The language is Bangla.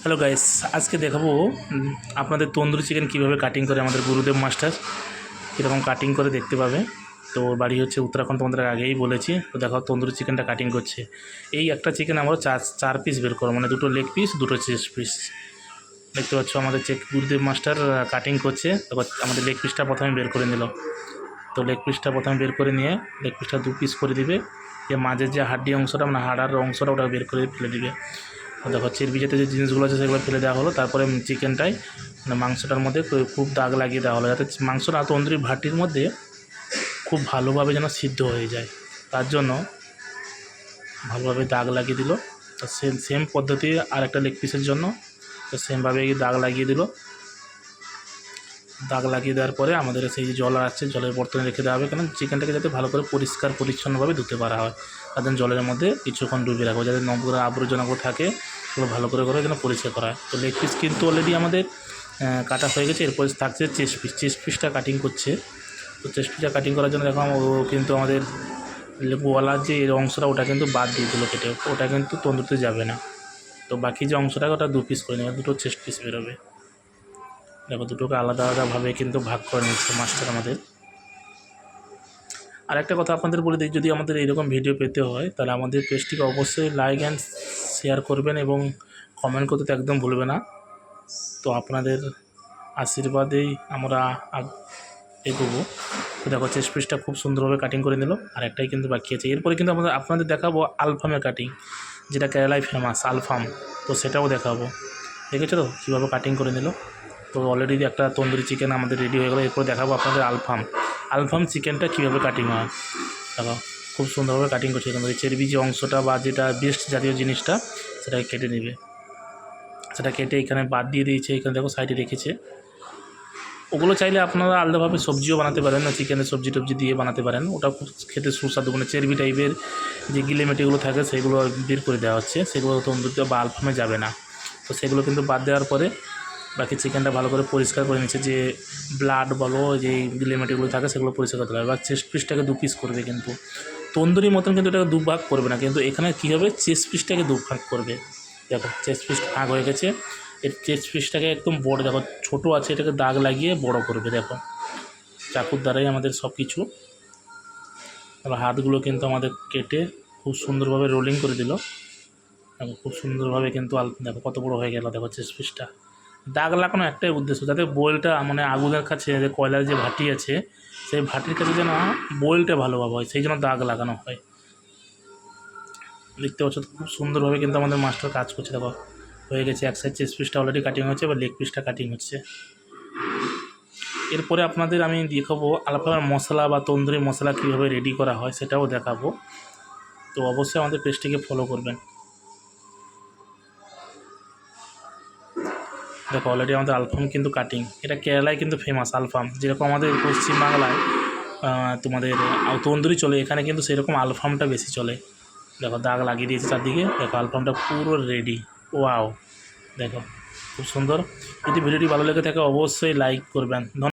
হ্যালো গাইস, আজকে দেখাবো আপনাদের তন্দুরি চিকেন কীভাবে কাটিং করে আমাদের গুরুদেব মাস্টার কীরকম কাটিং করে দেখতে পাবে। তো ওর বাড়ি হচ্ছে উত্তরাখণ্ড, তোমাদের আগেই বলেছি। তো দেখো তন্দুরি চিকেনটা কাটিং করছে। এই একটা চিকেন আমরা চার পিস বের করো, মানে দুটো লেগ পিস, দুটো চেস্ট পিস। দেখতে পাচ্ছ আমাদের গুরুদেব মাস্টার কাটিং করছে। তারপর আমাদের লেগ পিসটা প্রথমে বের করে নিল। তো লেগ পিসটা প্রথমে বের করে নিয়ে লেগ পিসটা দু পিস করে দিবে। যে মাঝের যে হাড্ডি অংশটা, মানে হাড়ার অংশটা, ওটা বের করে ফেলে দিবে। দেখো চর্বি জাতীয় যে জিনিসগুলো আছে সেগুলো ফেলে দেওয়া হলো। তারপরে চিকেনটাই মানে মাংসটার মধ্যে খুব দাগ লাগিয়ে দেওয়া হলো, যাতে মাংসটা তন্দুরি ভাটির মধ্যে খুব ভালোভাবে যেন সিদ্ধ হয়ে যায়। তার জন্য ভালোভাবে দাগ লাগিয়ে দিল। তো সেম পদ্ধতি আর একটা লেগ পিসের জন্য তো সেমভাবে দাগ লাগিয়ে দিল। দাগ লাগিয়ে দেওয়ার পরে আমাদের সেই যে জল আসছে, জলের বর্তনে রেখে দেওয়া হবে, কারণ চিকেনটাকে যাতে ভালো করে পরিষ্কার পরিচ্ছন্নভাবে ধুতে পারা হয়। তার জন্য জলের মধ্যে কিছুক্ষণ ডুবিয়ে রাখবো, যাতে নোংরা আবর্জনাগুলো থাকে সেগুলো ভালো করে যেন পরিষ্কার করা হয়। তো লেগ পিস কিন্তু অলরেডি আমাদের কাটা হয়ে গেছে। এরপরে থাকছে চেস্ট পিসটা কাটিং করছে। তো চেস্ট পিসটা কাটিং করার জন্য দেখো ও কিন্তু আমাদের গলার যে অংশটা ওটা কিন্তু বাদ দিয়ে দিল কেটে, ওটা কিন্তু তন্দুরিতে যাবে না। তো বাকি যে অংশটা ওটা দু পিস করে নেবে, দুটো চেস্ট পিস বেরোবে। দেখো দুটোকে আলাদা আলাদাভাবে কিন্তু ভাগ করে নিচ্ছে মাস্টার আমাদের। আর একটা কথা আপনাদের বলে দিই, যদি আমাদের এইরকম ভিডিও পেতে হয় তাহলে আমাদের পেজটিকে অবশ্যই লাইক অ্যান্ড শেয়ার করবেন এবং কমেন্ট করতে তো একদম ভুলবে না। তো আপনাদের আশীর্বাদেই আমরা এগোবো। তো দেখো চেস্ট পিসটা খুব সুন্দরভাবে কাটিং করে নিল, আর একটাই কিন্তু বাকি আছে। এরপরে কিন্তু আপনাদের দেখাবো আলফামের কাটিং, যেটা কেরালায় ফেমাস আলফাম। তো সেটাও দেখাবো। দেখেছো তো কীভাবে কাটিং করে নিল। তো অলরেডি একটা তন্দুরি চিকেন আমাদের রেডি হয়ে গেলো। এরপর দেখাবো আপনাদের আলফাম চিকেনটা কীভাবে কাটিং হয়। দেখো খুব সুন্দরভাবে কাটিং করছে। এখানে চর্বি যে অংশটা বা যেটা বেস্ট জাতীয় জিনিসটা সেটাকে কেটে নেবে। সেটা কেটে এখানে বাদ দিয়ে দিয়েছে, এখানে দেখো সাইডে রেখেছে। ওগুলো চাইলে আপনারা আলাদাভাবে সবজিও বানাতে পারেন, না চিকেনের সবজি টবজি দিয়ে বানাতে পারেন। ওটা খুব খেতে সুস্বাদু, মানে চর্বি টাইপের যে গিলেমেটিগুলো থাকে সেগুলো বের করে দেওয়া হচ্ছে, সেগুলো তন্দুরিতে বা আলফামে যাবে না। তো সেগুলো কিন্তু বাদ দেওয়ার পরে বাকি চিকেনটা ভালো করে পরিষ্কার করে নিচ্ছে। যে ব্লাড বলো, যে গিলেমেটিগুলো থাকে সেগুলো পরিষ্কার করতে হবে। এবার চেস্ট পিসটাকে দু পিস করবে, কিন্তু তন্দুরি মতন কিন্তু এটাকে দু ভাগ করবে না, কিন্তু এখানে কী হবে চেস্ট পিসটাকে দু ভাগ করবে। দেখো চেস্ট পিস ভাগ হয়ে গেছে। এর চেস্ট পিসটাকে একদম বড়, দেখো ছোটো আছে, এটাকে দাগ লাগিয়ে বড় করবে। দেখো চাকুর দ্বারাই আমাদের সব কিছু। তারপর হাতগুলো কিন্তু আমাদের কেটে খুব সুন্দরভাবে রোলিং করে দিল। দেখো খুব সুন্দরভাবে কিন্তু দেখো কত বড় হয়ে গেল। দেখো চেস্ট পিসটা দাগ লাগানো একটাই উদ্দেশ্য, যাতে বয়েলটা মানে আগুনের কাছে, যে কয়লার যে ভাটি আছে সেই ভাটির কাছে যেন বয়েলটা ভালোভাবে হয়, সেই জন্য দাগ লাগানো হয়। দেখতে পাচ্ছ খুব সুন্দরভাবে কিন্তু আমাদের মাস্টার কাজ করছে। দেখো হয়ে গেছে, এক সাইড চেস্ট পিসটা অলরেডি কাটিং হচ্ছে, এবার লেগ পিসটা কাটিং হচ্ছে। এরপরে আপনাদের আমি দেখাবো আলাদা মশলা বা তন্দুরি মশলা কীভাবে রেডি করা হয় সেটাও দেখাবো। তো অবশ্যই আমাদের পেজটিকে ফলো করবেন। দেখো অলরেডি আমাদের আলফাম কিন্তু কাটিং, এটা কেরালায় কিন্তু ফেমাস আলফাম। যেরকম আমাদের পশ্চিমবাংলায় তোমাদের তন্দুরি চলে, এখানে কিন্তু সেরকম আলফামটা বেশি চলে। দেখো দাগ লাগিয়ে দিয়েছে চারদিকে। দেখো আলফামটা পুরো রেডি। ওয়াও, দেখো খুব সুন্দর। যদি ভিডিওটি ভালো লেগে থাকে অবশ্যই লাইক করবেন।